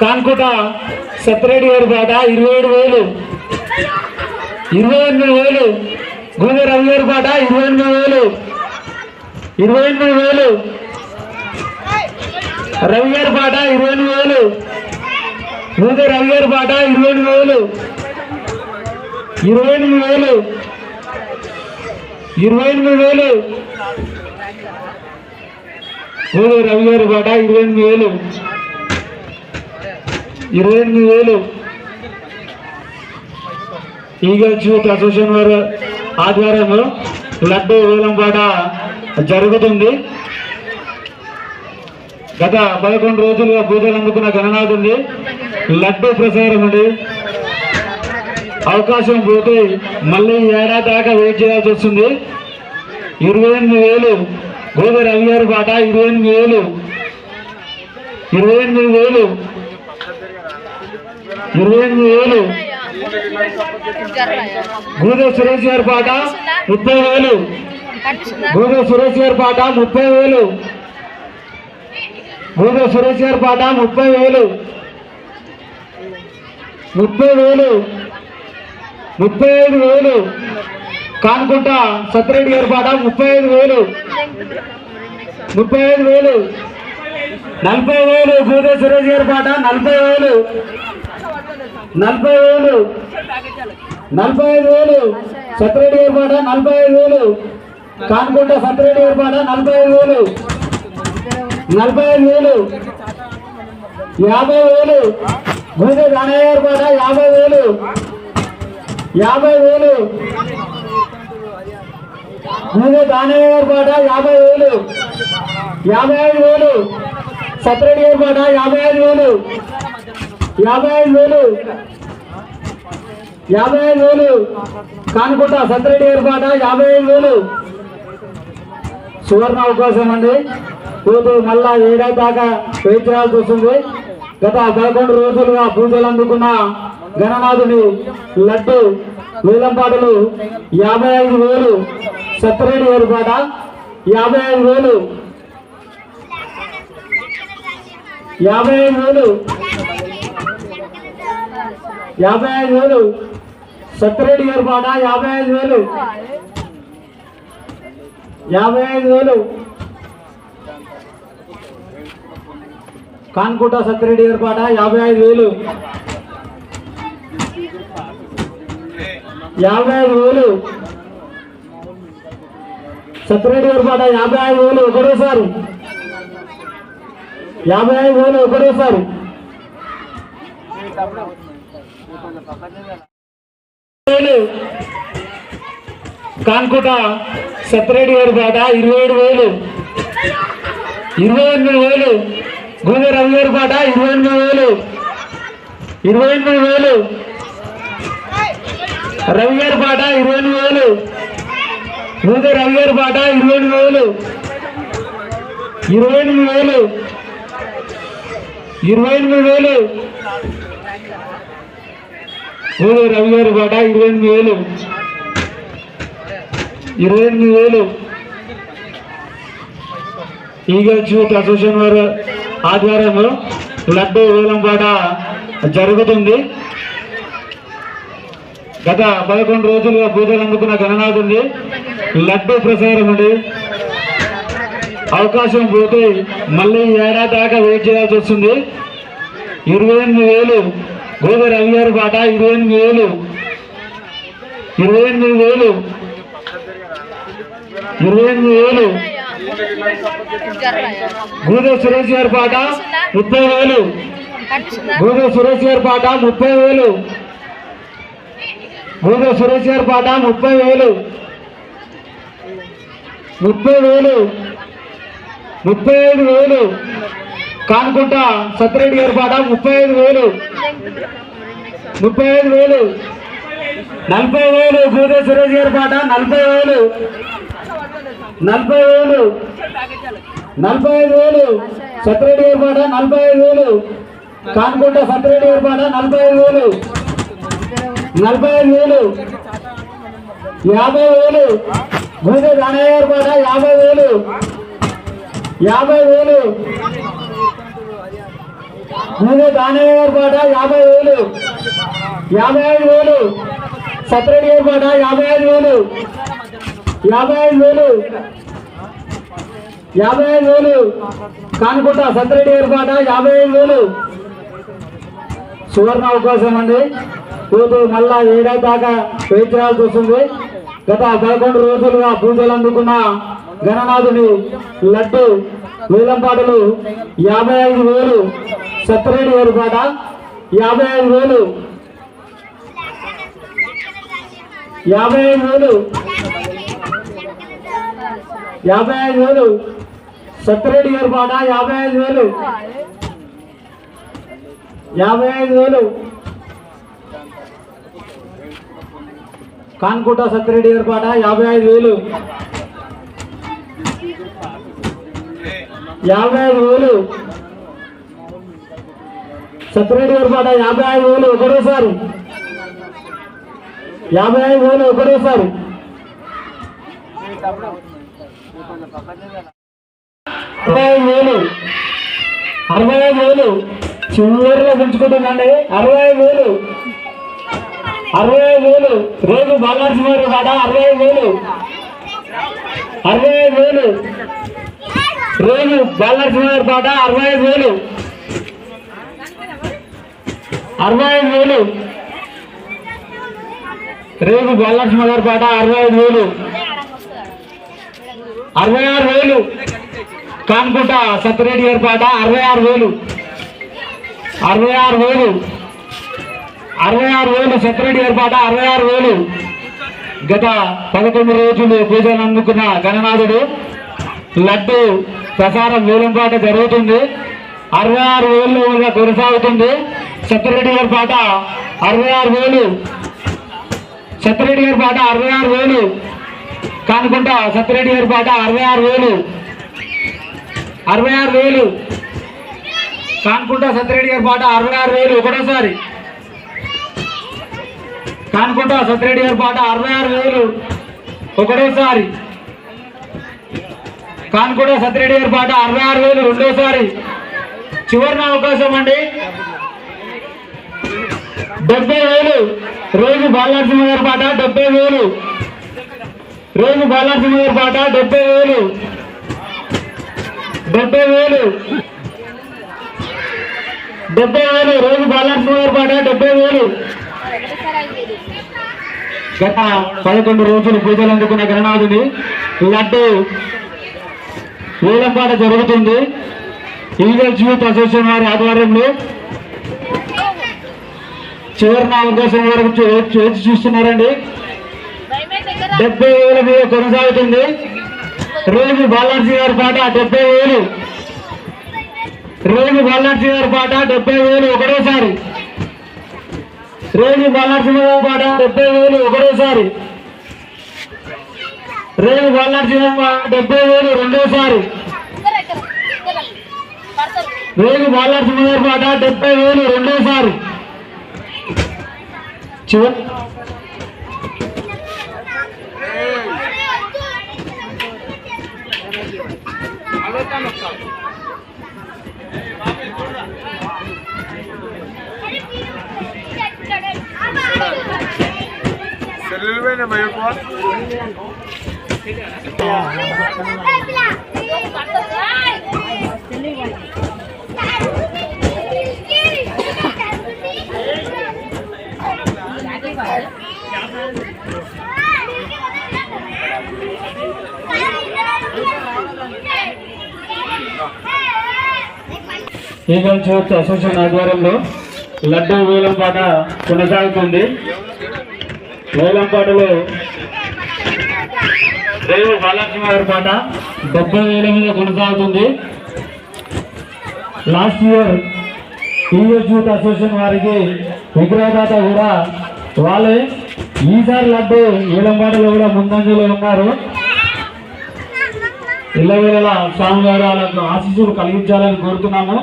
కాన్కుట సత్యరెడ్డి గారి పాట 27,000. 28,000 గూదె రవి గారి పాట 28,000. 28,000 రవి గారి పాట 28,000. గూదె రవి గారి పాట 28,000. 28,000 28,000 గూదె రవి గారి పాట 28,000. 28,000 ఈగల్స్ యూత్ అసోసియేషన్ వారి ఆధ్వర్యంలో లడ్డు వేలంపాట జరుగుతుంది. గత 11 రోజులుగా పూజలు అందుకున్న గణనాథుంది. లడ్డు ప్రసారం అండి. అవకాశం పోతే మళ్ళీ ఏడాది దాకా వెయిట్ చేయాల్సి వస్తుంది. 28,000 గూదె రవి గారి పాట 28,000. 28,000 28,000 గూదె సురేష్ గారి పాట 30,000. గూదె సురేష్ గారి పాట 30,000. గూదె సురేష్ గారి పాట 30,000. 30,000 35,000 కాన్కుంట సత్యరెడ్డి గారి పాట 35,000. 35,000 40,000 గూదె సురేష్ గారి పాట 40,000. 40,000 45,000 సత్యరెడ్డి గారి పాట 45,000. కాన్కుంట సత్యరెడ్డి గారి పాట 45,000. 45,000 50,000 గూదె దానయ్య గారి పాట 50,000. 50,000 గూదె దానయ్య గారి పాట 50,000. 55,000 సత్యరెడ్డి గారి పాట 55,000. 55,000 55,000 కానుకుంట సత్యరెడ్డి గారి పాట 55,000. సువర్ణ అవకాశం అండి. పోతే మళ్ళా ఏడాది దాకా వెయిట్ చేయాల్సి వస్తుంది. గత 11 రోజులుగా పూజలు అందుకున్న గణనాథుని లడ్డు వేలంపాటలు 55,000 సత్యరెడ్డి గారి పాట 55,000. 55,000 55,000 సత్యరెడ్డి గారి పాట 55,000. 55,000 కాన్కుట సత్యరెడ్డి గారి పాట 55,000. 55,000 సత్యరెడ్డి గారి పాట 55,000 ఒకటేసారి. 55,000 ఒకటేసారి. కాన్కుట సత్యరెడ్డి గారి పాట 27,000. 28,000 గూదె రవి గారి పాట 28,000. 28,000 రవి గారి పాట 28,000. గూదె రవి గారి పాట 28,000. 28,000 28,000 గూదె రవి గారి పాట 28,000. 28,000 ఈగల్స్ యూత్ అసోసియేషన్ వారి ఆధ్వర్యంలో లడ్డు వేలంపాట జరుగుతుంది. గత 11 రోజులుగా పూజలు అందుకున్న గణనాథుంది. లడ్డు ప్రసారం అండి. అవకాశం పోతే మళ్ళీ ఏడాది దాకా వెయిట్ చేయాల్సి వస్తుంది. 28,000 గూదె రవి గారి పాట 28,000. 28,000 28,000 గూదె సురేష్ గారి పాట 30,000. గూదె సురేష్ గారి పాట 30,000. గూదె సురేష్ గారి పాట 30,000. 30,000 35,000 కాన్కుంట సత్యరెడ్డి గారి పాట 35,000. 35,000 40,000 గూదె సురేష్ గారి పాట 40,000. 40,000 45,000 సత్యరెడ్డి గారి పాట 45,000. కాన్కుంట సత్యరెడ్డి గారి పాట 45,000. 45,000 50,000 గూదె దానయ్య గారి పాట 50,000. 50,000 గూడె దానయ్య గారి పాట 50,000, 55,000. సత్రెడ్డి గారి పాట 55,000, 55,000, 55,000. కానుకుంటా సత్రెడ్డి గారి పాట 55,000. సువర్ణ అవకాశం అండి. పోతూ మళ్ళా ఏడాది దాకా వెయిట్ చేయాల్సి వస్తుంది. గత 11 రోజులుగా పూజలు అందుకున్న గణనాథుని లడ్డు వేలంపాటలు 55,000. సత్రెడ్డి గారి పాట 55,000, 55,000, 55,000. సత్రెడ్డి గారి పాట 55,000, 55,000. కాన్కోట సత్రెడ్డి గారి పాట 55,000, 55,000. సత్రెడ్డి గారి పాట 55,000 ఒకటోసారి, 55,000 ఒకటోసారి. 65,000, 65,000. చివరిలో పెంచుకుంటుందండి. 65,000, 65,000. రేపు బాలనరసింహ గారి పాట 65,000, 65,000. రేపు బాలనరసింహ గారి పాట 65,000, 65,000. రేపు బాలనరసింహ గారి పాట 65,000, 66,000. కానుకుంట సత్యరెడ్డి గారి పాట 66,000, 66,000, 66,000. సత్యరెడ్డి గారి పాట 66,000. గత 11 రోజులు పూజలు అందుకున్న గణనాథుడు లడ్డు ప్రసారం వేలంపాట జరుగుతుంది. 66,000 కొనసాగుతుంది. సత్యరెడ్డి గారి పాట 66,000, సత్యరెడ్డి గారి పాట 66,000. కానుకుంటా సత్యరెడ్డి గారి పాట 66,000, 66,000. కానుకుంటా సత్యరెడ్డి గారి పాట 66,000 ఒకటోసారి. కానుకుంటా సత్యరెడ్డి గారి పాట 66,000 ఒకటోసారి. కానుకుంటా సత్యరెడ్డి గారి పాట 66,000 రెండోసారి. చివరిన అవకాశం అండి. 70,000. రోజు బాలనరసింహ గారి పాట 70,000, రోజు బాలనరసింహ గారి పాట 70,000, 70,000, 70,000. రోజు బాలనరసింహ గారి పాట 70,000. గత 11 రోజులు పూజలు అందుకున్న గణనాథుని లడ్డు వేలంపాట జరుగుతుంది. ఈగల్స్ యూత్ అసోసియేషన్ వారి ఆధ్వర్యంలో చివరిన అవకాశం వరకు వేచి చూస్తున్నారండి. 70,000 మీద కొనసాగుతుంది. రోజు బాలనరసింహ గారి పాట 70,000, రోజు బాలనరసింహ గారి పాట 70,000 ఒకటోసారి. రోజు బాలనరసింహ గారి పాట 70,000 ఒకటోసారి. రోజు బాలనరసింహ 70,000 రెండోసారి. రోజు బాలనరసింహ గారి పాట 70,000 రెండోసారి. చివరి ఈగల్స్ యూత్ అసోసియేషన్ ఆధ్వర్యంలో లడ్డూ వేలంపాట కొనసాగుతుంది. వేలంపాటలో రేవు బాలనరసింహ గారి పాట 70,000 మీద కొనసాగుతుంది. Last year eagles youth association వారికి విగ్రహదాత కూడా వాళ్ళే. ఈసారి లడ్డు వేలంపాటలో కూడా ముందంజలో ఉన్నారు. ఇళ్ళవేళ స్వామి గారు వాళ్ళకు ఆశీస్సులు కలిగించాలని కోరుతున్నాము.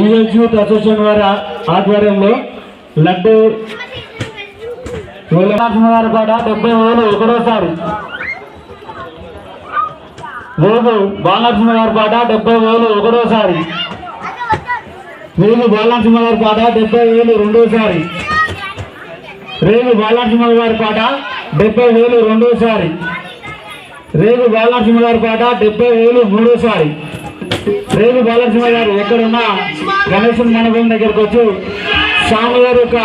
ఈగల్స్ యూత్ అసోసియేషన్ వారి ఆధ్వర్యంలో లడ్డు బాలనరసింహ గారి పాట 70,000 ఒకటోసారి. రేపు బాలనరసింహ గారి పాట 70,000 ఒకటోసారి. రేపు బాలనరసింహ గారి పాట 70,000 రెండోసారి. రేపు బాలనరసింహ గారి పాట 70,000 రెండోసారి. రేపు బాలనరసింహ గారి పాట 70,000 మూడోసారి. రేపు బాలనరసింహ గారు ఎక్కడున్నా గణేశన్ మండపం దగ్గరకు వచ్చి స్వామి గారి యొక్క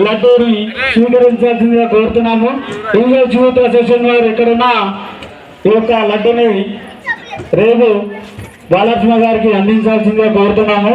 లడ్డూని స్వీకరించాల్సిందిగా కోరుతున్నాము. ఇంగ్లీష్ యూత్ అసోసియేషన్ వారు ఎక్కడున్నా ఈ యొక్క లడ్డూని రేపు బాలనరసింహ గారికి అందించాల్సిందిగా కోరుతున్నాము.